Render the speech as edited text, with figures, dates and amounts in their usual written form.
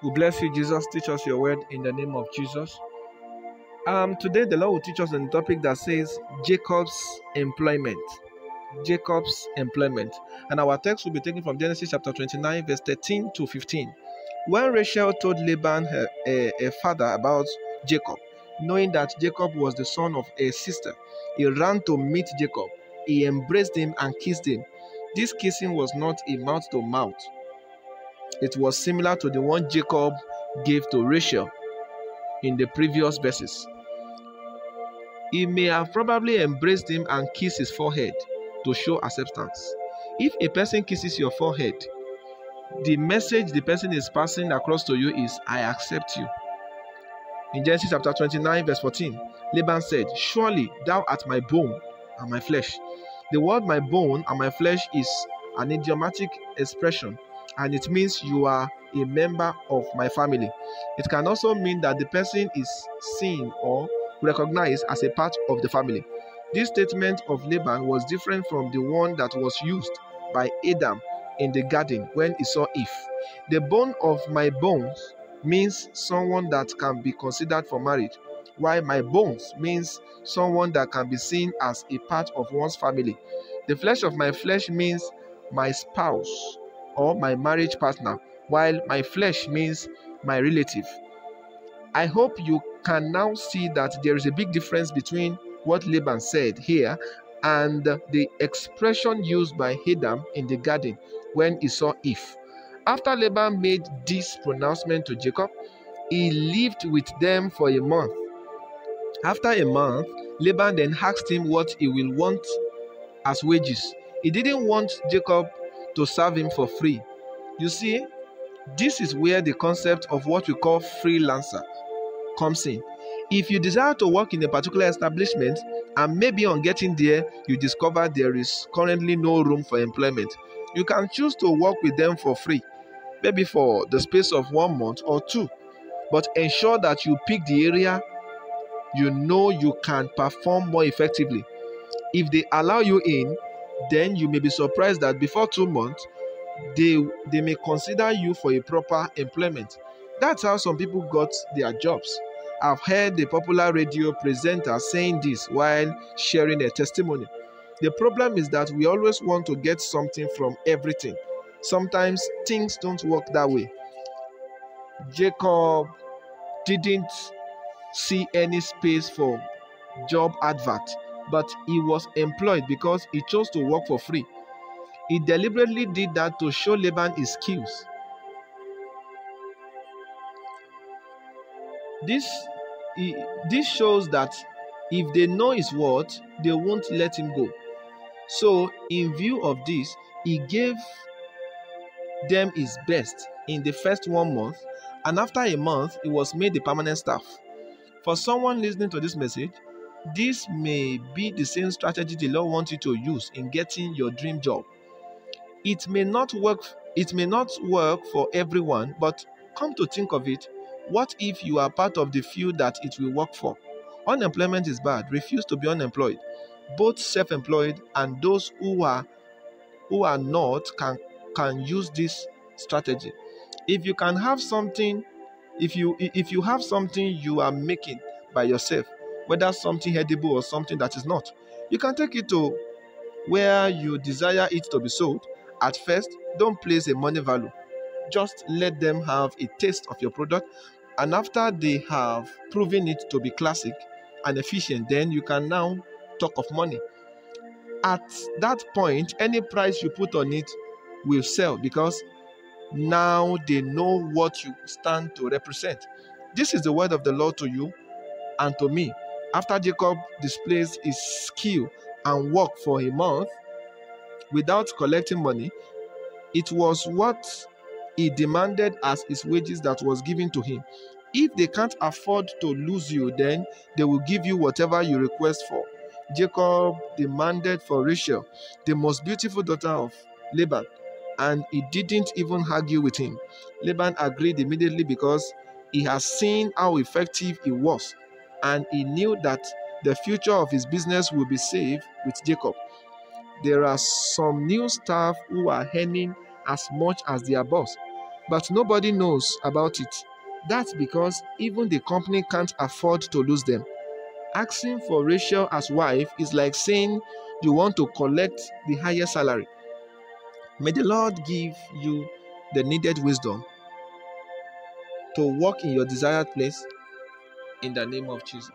We bless you, Jesus. Teach us your word in the name of Jesus. Today, the Lord will teach us on a topic that says Jacob's employment. Jacob's employment. And our text will be taken from Genesis chapter 29, verse 13 to 15. When Rachel told Laban, her father, about Jacob, knowing that Jacob was the son of a sister, he ran to meet Jacob. He embraced him and kissed him. This kissing was not a mouth to mouth. It was similar to the one Jacob gave to Rachel in the previous verses. He may have probably embraced him and kissed his forehead to show acceptance. If a person kisses your forehead, the message the person is passing across to you is, I accept you. In Genesis chapter 29, verse 14, Laban said, surely thou art my bone and my flesh. The word my bone and my flesh is an idiomatic expression, and it means you are a member of my family. It can also mean that the person is seen or recognized as a part of the family. This statement of Laban was different from the one that was used by Adam in the garden when he saw Eve. The bone of my bones means someone that can be considered for marriage, while my bones means someone that can be seen as a part of one's family. The flesh of my flesh means my spouse or my marriage partner, while my flesh means my relative. I hope you can now see that there is a big difference between what Laban said here and the expression used by Adam in the garden when he saw Eve. After Laban made this pronouncement to Jacob, he lived with them for a month. After a month, Laban then asked him what he will want as wages. He didn't want Jacob to serve him for free. You see, this is where the concept of what we call freelancer comes in. If you desire to work in a particular establishment and maybe on getting there, you discover there is currently no room for employment, you can choose to work with them for free, maybe for the space of 1 month or 2, but ensure that you pick the area you know you can perform more effectively. If they allow you in, then you may be surprised that before 2 months, they may consider you for a proper employment. That's how some people got their jobs. I've heard the popular radio presenter saying this while sharing a testimony. The problem is that we always want to get something from everything. Sometimes things don't work that way. Jacob didn't see any space for job advert, but he was employed because he chose to work for free. He deliberately did that to show Laban his skills. This shows that if they know his worth, they won't let him go. So, in view of this, he gave them his best in the first 1 month, and after a month, he was made a permanent staff. For someone listening to this message, this may be the same strategy the Lord wants you to use in getting your dream job. It may not work for everyone, but come to think of it, what if you are part of the few that it will work for? Unemployment is bad. Refuse to be unemployed. Both self-employed and those who are not can use this strategy. If you have something you are making by yourself, whether something edible or something that is not, you can take it to where you desire it to be sold. At first, don't place a money value. Just let them have a taste of your product, and after they have proven it to be classic and efficient, then you can now talk of money. At that point, any price you put on it will sell because now they know what you stand to represent. This is the word of the Lord to you and to me. After Jacob displays his skill and work for a month without collecting money, it was what he demanded as his wages that was given to him. If they can't afford to lose you, then they will give you whatever you request for. Jacob demanded for Rachel, the most beautiful daughter of Laban, and he didn't even argue with him. Laban agreed immediately because he has seen how effective he was, and he knew that the future of his business will be safe with Jacob. There are some new staff who are earning as much as their boss. but nobody knows about it. That's because even the company can't afford to lose them. Asking for Rachel as wife is like saying you want to collect the highest salary. May the Lord give you the needed wisdom to walk in your desired place in the name of Jesus.